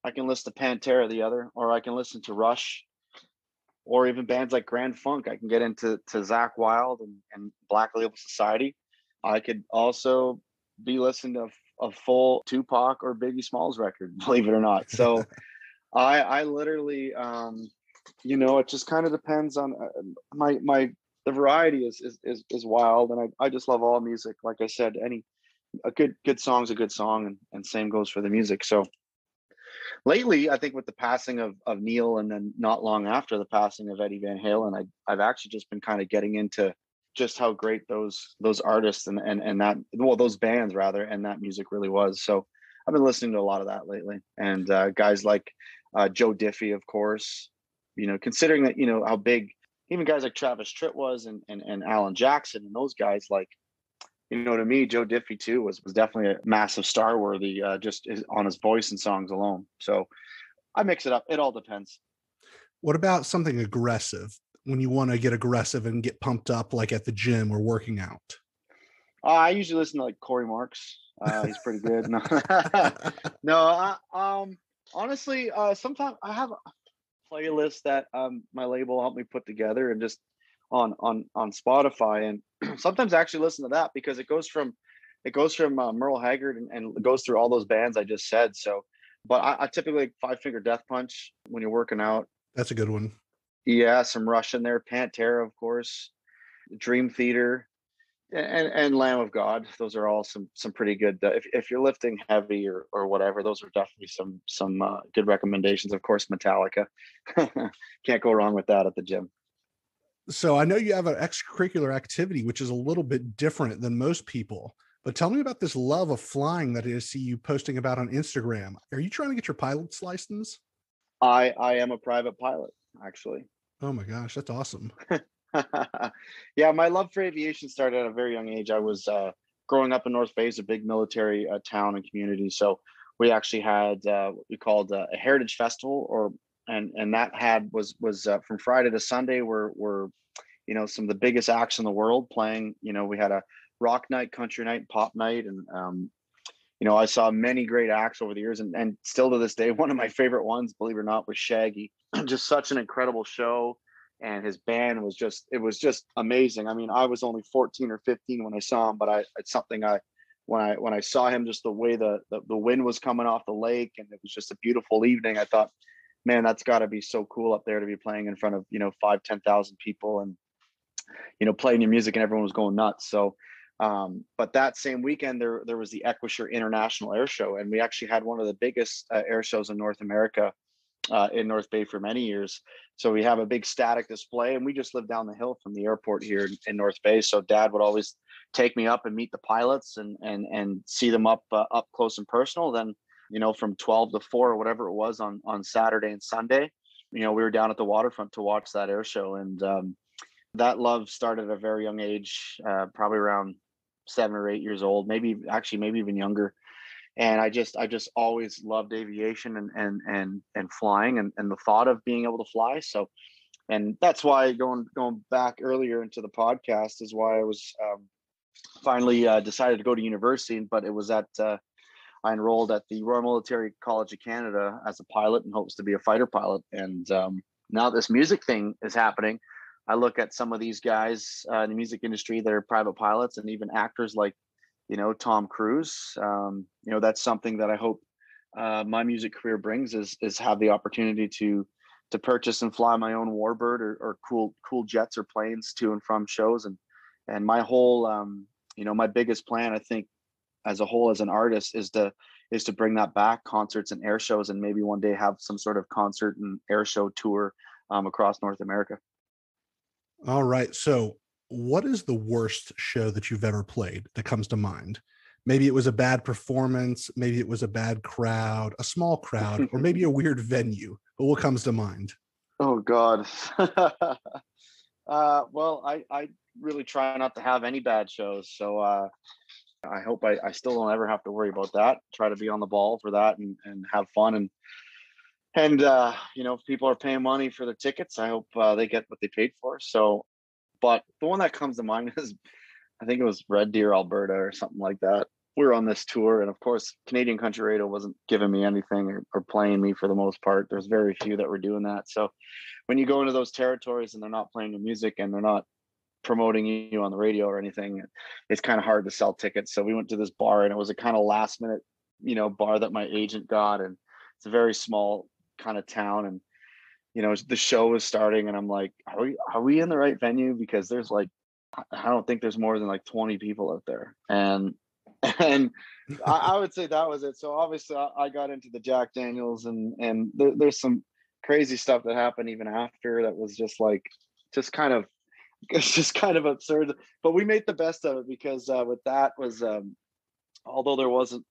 I can listen to Pantera the other, or I can listen to Rush, or even bands like Grand Funk. I can get into Zakk Wylde and Black Label Society. I could also be listening to a full Tupac or Biggie Smalls record, believe it or not. So I literally, it just kind of depends on my the variety is wild, and I just love all music. Like I said, a good song's a good song, and same goes for the music. So lately, I think with the passing of Neil, and then not long after the passing of Eddie Van Halen, I've actually just been kind of getting into just how great those artists and that, well, those bands rather, and that music really was. So I've been listening to a lot of that lately, and guys like Joe Diffie, of course. Considering that how big even guys like Travis Tritt was, and Alan Jackson, and those guys, like To me, Joe Diffie too was definitely a massive star worthy, on his voice and songs alone. So I mix it up. It all depends. What about something aggressive when you want to get aggressive and get pumped up, like at the gym or working out? I usually listen to like Cory Marks. He's pretty good. No, no. Honestly, sometimes I have a playlist that my label helped me put together, and just on Spotify, and sometimes I actually listen to that because it goes from Merle Haggard, and it goes through all those bands I just said. So, but I typically like Five Finger Death Punch when you're working out. That's a good one. Yeah, some Rush in there, Pantera, of course, Dream Theater, and Lamb of God. Those are all some pretty good. If you're lifting heavy or whatever, those are definitely some good recommendations. Of course, Metallica. Can't go wrong with that at the gym. So I know you have an extracurricular activity, which is a little bit different than most people. But tell me about this love of flying that I see you posting about on Instagram. Are you trying to get your pilot's license? I am a private pilot, actually. Oh my gosh, that's awesome. Yeah, my love for aviation started at a very young age. I was growing up in North Bay, is a big military town and community. So we actually had what we called a heritage festival, and that had was from Friday to Sunday, were some of the biggest acts in the world playing. We had a rock night, country night, pop night, and I saw many great acts over the years, and still to this day, one of my favorite ones, believe it or not, was Shaggy. Just such an incredible show, and his band was just amazing. I mean, I was only 14 or 15 when I saw him, but it's something when I saw him, just the way the wind was coming off the lake, and it was just a beautiful evening. I thought, man, that's got to be so cool up there to be playing in front of 5,000-10,000 people, and playing your music, and everyone was going nuts. So but that same weekend, there was the Equisher International Air Show, and we actually had one of the biggest air shows in North America, in North Bay for many years. So we have a big static display, and we just live down the hill from the airport here in North Bay. So Dad would always take me up and meet the pilots, and see them up close and personal. Then from 12 to 4 or whatever it was on Saturday and Sunday, we were down at the waterfront to watch that air show, and that love started at a very young age, probably around 7 or 8 years old, maybe even younger. And I just always loved aviation, and flying, and the thought of being able to fly. So, and that's why going back earlier into the podcast is why I was finally decided to go to university. But it was I enrolled at the Royal Military College of Canada as a pilot in hopes to be a fighter pilot. And now this music thing is happening. I look at some of these guys in the music industry that are private pilots, and even actors like Tom Cruise. That's something that I hope my music career brings, is have the opportunity to purchase and fly my own Warbird, or cool jets or planes to and from shows. And my whole my biggest plan, I think, as a whole, as an artist, is to bring that back, concerts and air shows, and maybe one day have some sort of concert and air show tour across North America. All right. So, what is the worst show that you've ever played that comes to mind? Maybe it was a bad performance, maybe it was a bad crowd, a small crowd, or maybe a weird venue. But what comes to mind? Oh God. Well, I really try not to have any bad shows, so I hope I still don't ever have to worry about that. Try to be on the ball for that, and have fun, and if people are paying money for the tickets, I hope they get what they paid for. So, but the one that comes to mind is, I think it was Red Deer, Alberta, or something like that. We were on this tour, and of course, Canadian Country Radio wasn't giving me anything, or playing me for the most part. There's very few that were doing that. So when you go into those territories and they're not playing your music, and they're not promoting you on the radio or anything, it's kind of hard to sell tickets. So we went to this bar, and it was a kind of last minute, bar that my agent got, and it's a very small kind of town, and the show was starting, and I'm like, are we in the right venue? Because there's like, I don't think there's more than like 20 people out there, and I would say that was it. So obviously I got into the Jack Daniels, and there's some crazy stuff that happened even after, that was just like, just kind of it's just kind of absurd. But we made the best of it, because with that was although there wasn't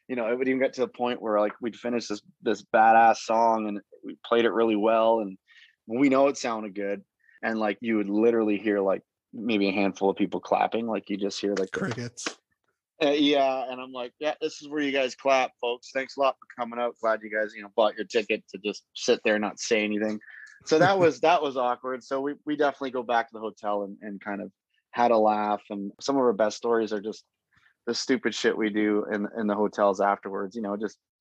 it would even get to the point where, like, we'd finish this badass song, and we played it really well, and we know it sounded good, and like you would literally hear like maybe a handful of people clapping, like you just hear like Crickets. yeah, and I'm like, yeah, this is where you guys clap, folks. Thanks a lot for coming out. Glad you guys, bought your ticket to just sit there and not say anything. So that was awkward. So we definitely go back to the hotel and kind of had a laugh. And some of our best stories are just the stupid shit we do in the hotels afterwards.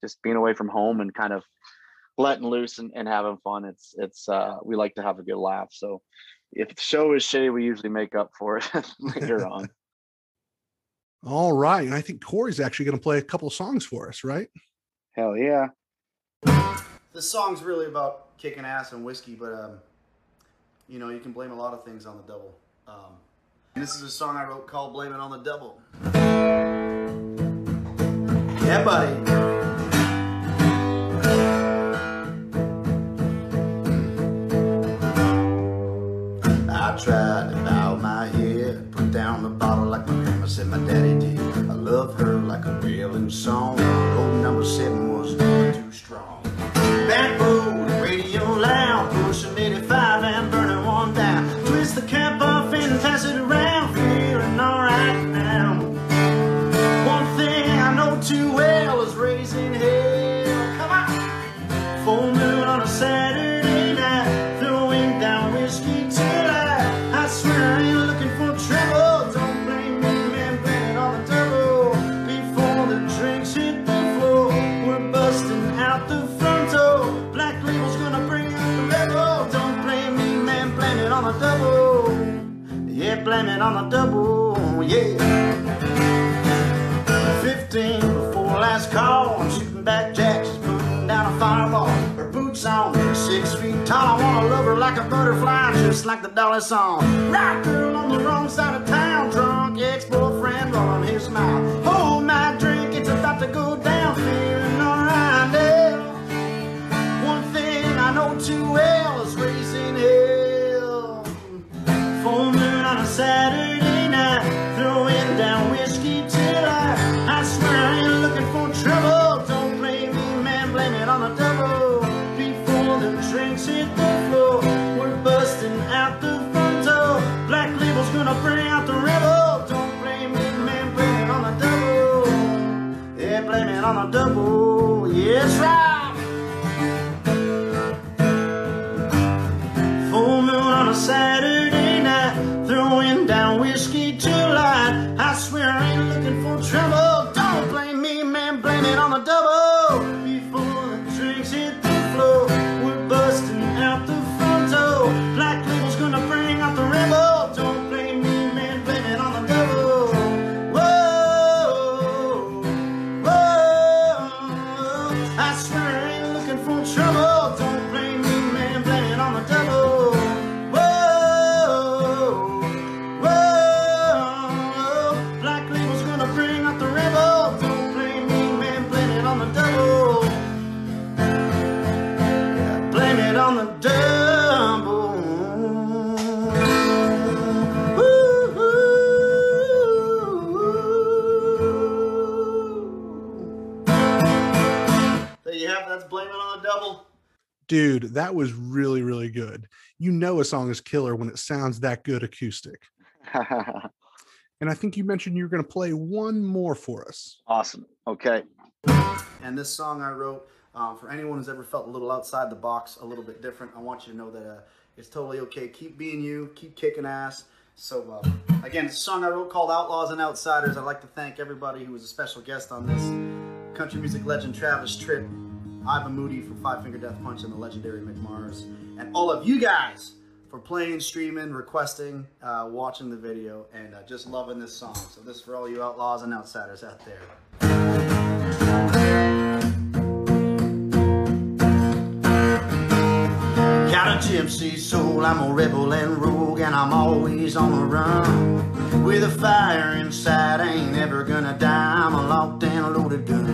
Just being away from home and kind of letting loose and having fun. It's we like to have a good laugh. So if the show is shitty, we usually make up for it later on. All right. And I think Cory's actually going to play a couple songs for us, right? Hell yeah. This song's really about kicking ass and whiskey, but, you can blame a lot of things on the devil. And this is a song I wrote called Blame It on the Devil. Yeah, buddy. I tried to bow my head, put down the bottle like my grandma said my daddy did. I love her like a wailing song. Road number 7 was too strong. Back road, radio loud, pushing 85 and burning one down. Twist the cap off and pass it around, feeling alright now. One thing I know too well is raising hell. Come on! Full moon on a Saturday night, throwing down whiskey till I swear I ain't looking for trouble. Don't blame me, man, blame it on the devil. Before the drinks hit the floor, we're busting out the front door. Black label's gonna bring out the rebel. Don't blame me, man, blame it on the devil. Yeah, blame it on the devil, yeah. 15 before last call, I'm shooting back jacks, she's putting down a fireball. Her boots on, 6 feet tall. I wanna love her like a butterfly, just like the dollar song. Right girl on the wrong side of town, drunk ex-boyfriend rolling his mouth. Hold my drink, it's about to go down, feeling alright now. One thing I know too well is raising hell. Full moon on a Saturday night, throwing down whiskey till I swear I ain't looking for trouble. Don't blame me, man, blame it on the devil. Before the drinks hit the floor, we're busting out the front door. Black label's gonna bring out the rebel. Don't blame me, man, blame it on the devil. Yeah, blame it on the devil. Yes, right. Full moon on a Saturday night, throwing down whiskey till I swear I ain't looking for trouble. Don't blame me, man, blame it on the devil. Before the drinks hit the floor, we're busting out the front door. Black label's gonna bring out the rebel. Don't blame me, man, blame it on the devil. Whoa, whoa, I swear I ain't looking for trouble. Don't blame me, man, blame it on the devil. Whoa, whoa, black label's gonna bring out the rebel. Don't blame me, man, blame it on the devil. Yeah, blame it on the devil. There you have it. That's Blame It on the Devil. Dude, that was really, really good. You know a song is killer when it sounds that good acoustic. And I think you mentioned you were going to play one more for us. Awesome. Okay. And this song I wrote for anyone who's ever felt a little outside the box, a little bit different. I want you to know that it's totally okay. Keep being you. Keep kicking ass. So, again, it's a song I wrote called Outlaws and Outsiders. I'd like to thank everybody who was a special guest on this. Country music legend Travis Tritt, Ivan Moody for Five Finger Death Punch, and the legendary Mick Mars. And all of you guys for playing, streaming, requesting, watching the video, and just loving this song. So this is for all you outlaws and outsiders out there. Got a gypsy soul, I'm a rebel and rogue, and I'm always on the run. With a fire inside, I ain't never gonna die, I'm a locked and loaded gun.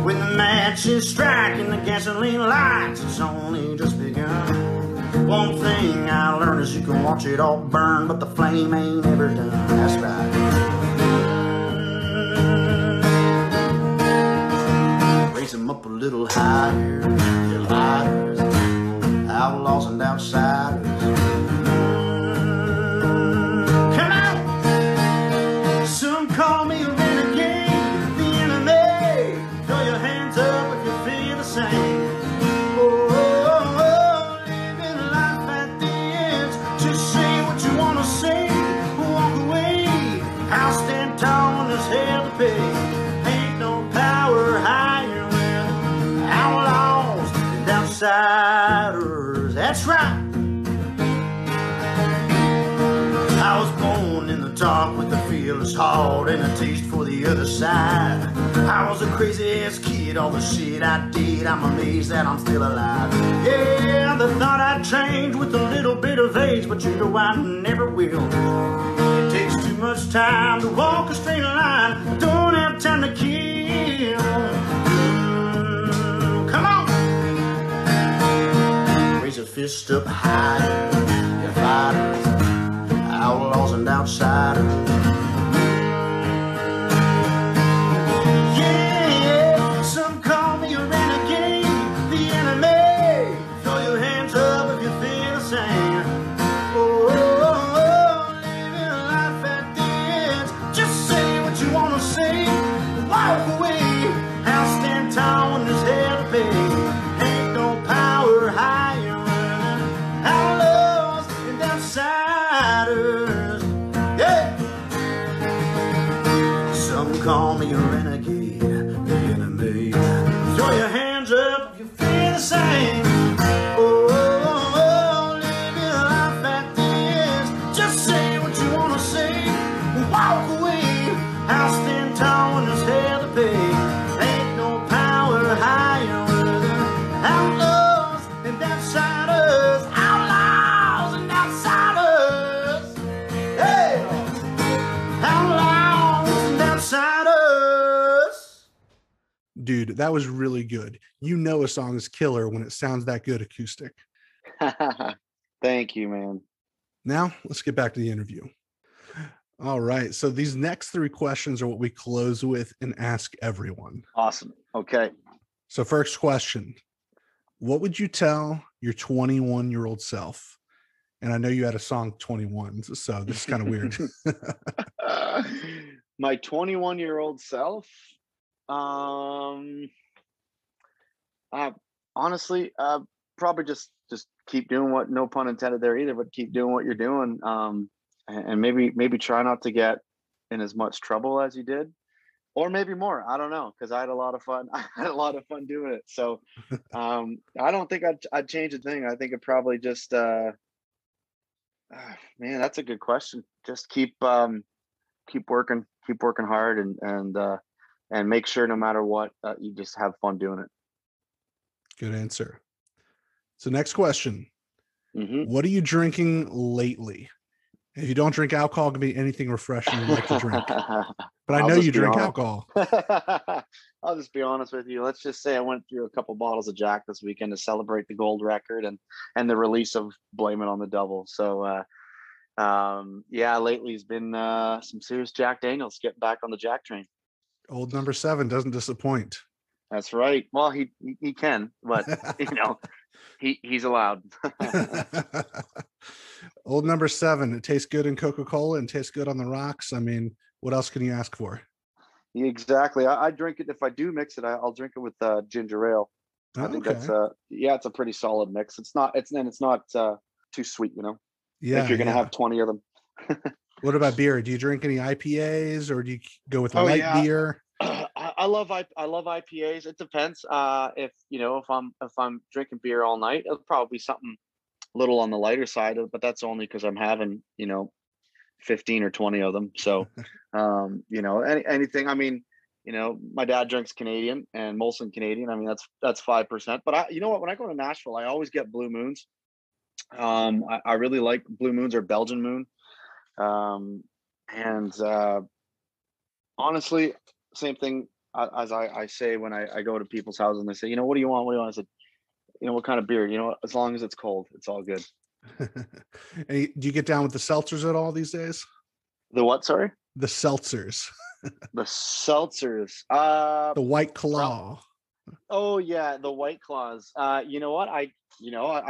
When the matches strike and the gasoline lights, it's only just begun. One thing I learned is you can watch it all burn, but the flame ain't ever done. That's right. Raise them up a little higher, little higher. Outlaws and outsiders. South with a fearless heart and a taste for the other side. I was a crazy ass kid, all the shit I did, I'm amazed that I'm still alive. Yeah, the thought I'd change with a little bit of age, but you know I never will. It takes too much time to walk a straight line, I don't have time to kill. Come on! Raise a fist up high, you fighters, outlaws and outsiders. Yeah, some call me a renegade, the enemy. Throw your hands up if you feel the same. Oh, living life at the edge. Just say what you wanna say, walk away. I'll stand tall when there's hell to pay. Ain't no power higher than outlaws and outsiders. Yeah. Some call me a renegade, the enemy. Throw your hands up if you feel the same. Oh, live your life at the edge. Just say what you wanna say, walk away. I'll stand tall when there's hell to pay. Ain't no power higher than outlaws and outsiders. Outlaws and outsiders. Hey! Outlaws and outsiders. Dude, that was really good. You know a song is killer when it sounds that good acoustic. Thank you, man. Now, let's get back to the interview. All right. So these next three questions are what we close with and ask everyone. Awesome. Okay. So first question, what would you tell your 21-year-old self? And I know you had a song 21, so this is kind of weird. My 21-year-old self, honestly, probably just keep doing what, no pun intended there either, but keep doing what you're doing. And maybe try not to get in as much trouble as you did, or maybe more. I don't know, because I had a lot of fun. I had a lot of fun doing it. So I don't think I'd change a thing. I think it probably just man, that's a good question. Just keep working hard, and make sure no matter what, you just have fun doing it. Good answer. So next question. Mm-hmm. What are you drinking lately? If you don't drink alcohol, it can be anything refreshing you like to drink. But I know you drink alcohol. I'll just be honest with you. Let's just say I went through a couple bottles of Jack this weekend to celebrate the gold record and the release of Blame It on the Devil. So yeah, lately has been some serious Jack Daniels, getting back on the Jack train. Old number 7 doesn't disappoint. That's right. Well, he can, but you know, he's allowed. Old number 7. It tastes good in Coca-Cola and tastes good on the rocks. I mean, what else can you ask for? Exactly. I drink it. If I do mix it, I'll drink it with ginger ale. I think that's it's a pretty solid mix. It's not too sweet, you know. Yeah. If you're gonna have 20 of them. What about beer? Do you drink any IPAs, or do you go with light beer? I love IPAs. It depends. If I'm drinking beer all night, it'll probably be something a little on the lighter side, but that's only because I'm having 15 or 20 of them. So anything. I mean, my dad drinks Canadian and Molson Canadian. I mean, that's 5%. But you know what? When I go to Nashville, I always get Blue Moons. I really like Blue Moons or Belgian Moon. And honestly, same thing as I say when I go to people's houses and they say, what do you want? What do you want? I said, what kind of beer? As long as it's cold, it's all good. Do you get down with the seltzers at all these days? The what? Sorry? The seltzers. The seltzers. The White Claw. Oh yeah, the White Claws. You know what? I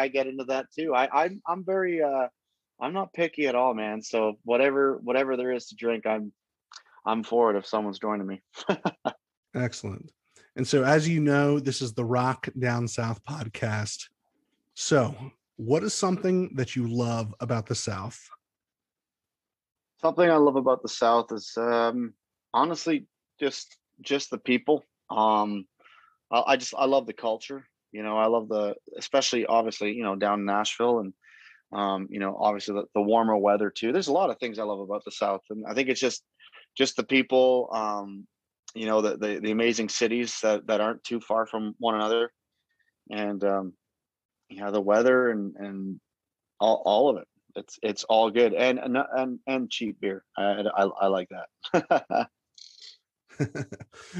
get into that too. I'm very I'm not picky at all, man. So whatever there is to drink, I'm for it if someone's joining me. Excellent. And so, as you know, this is the Rock Down South podcast. So, what is something that you love about the South? Something I love about the South is honestly just the people. I love the culture. I love especially obviously, down in Nashville, and Obviously the warmer weather too. There's a lot of things I love about the South, and I think it's just the people, the amazing cities that aren't too far from one another, and the weather and all of it. It's all good, and cheap beer. I like that.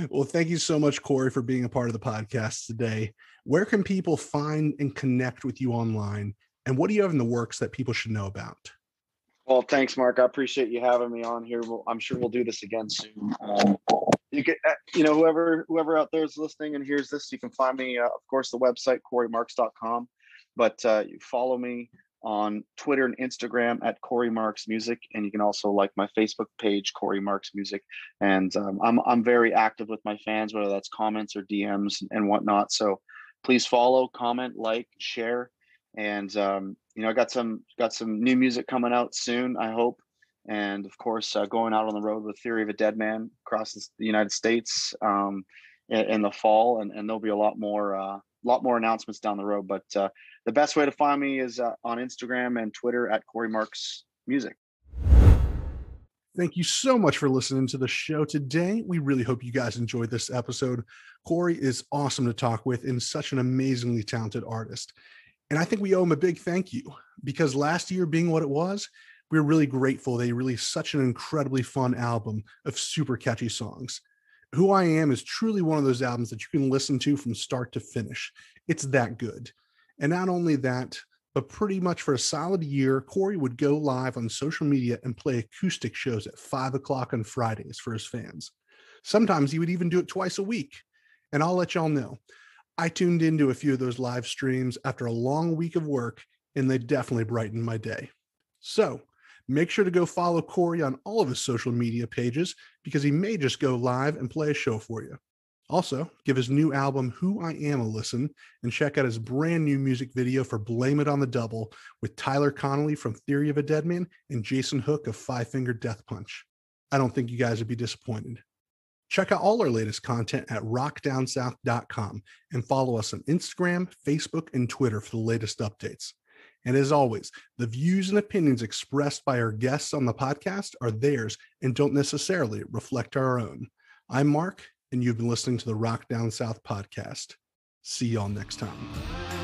Well, thank you so much, Cory, for being a part of the podcast today. Where can people find and connect with you online? And what do you have in the works that people should know about? Well, thanks, Mark. I appreciate you having me on here. I'm sure we'll do this again soon. You can, whoever out there is listening and hears this, you can find me, of course, the website, corymarks.com. But you follow me on Twitter and Instagram at Cory Marks Music, and you can also like my Facebook page, Cory Marks Music. And I'm very active with my fans, whether that's comments or DMs and whatnot. So please follow, comment, like, share, and I got some new music coming out soon, I hope. And of course, going out on the road with Theory of a Dead Man across the United States in the fall, and there'll be a lot more announcements down the road. But the best way to find me is on Instagram and Twitter at Cory Marks Music. Thank you so much for listening to the show today. We really hope you guys enjoyed this episode. Cory is awesome to talk with and such an amazingly talented artist. And I think we owe him a big thank you, because last year being what it was, we were really grateful they released such an incredibly fun album of super catchy songs. Who I Am is truly one of those albums that you can listen to from start to finish. It's that good. And not only that, but pretty much for a solid year, Cory would go live on social media and play acoustic shows at 5 o'clock on Fridays for his fans. Sometimes he would even do it twice a week. And I'll let y'all know, I tuned into a few of those live streams after a long week of work, and they definitely brightened my day. So make sure to go follow Cory on all of his social media pages, because he may just go live and play a show for you. Also, give his new album, Who I Am, a listen, and check out his brand new music video for Blame It on the Double with Tyler Connolly from Theory of a Dead Man and Jason Hook of Five Finger Death Punch. I don't think you guys would be disappointed. Check out all our latest content at rockdownsouth.com and follow us on Instagram, Facebook, and Twitter for the latest updates. And as always, the views and opinions expressed by our guests on the podcast are theirs and don't necessarily reflect our own. I'm Mark, and you've been listening to the Rock Down South podcast. See y'all next time.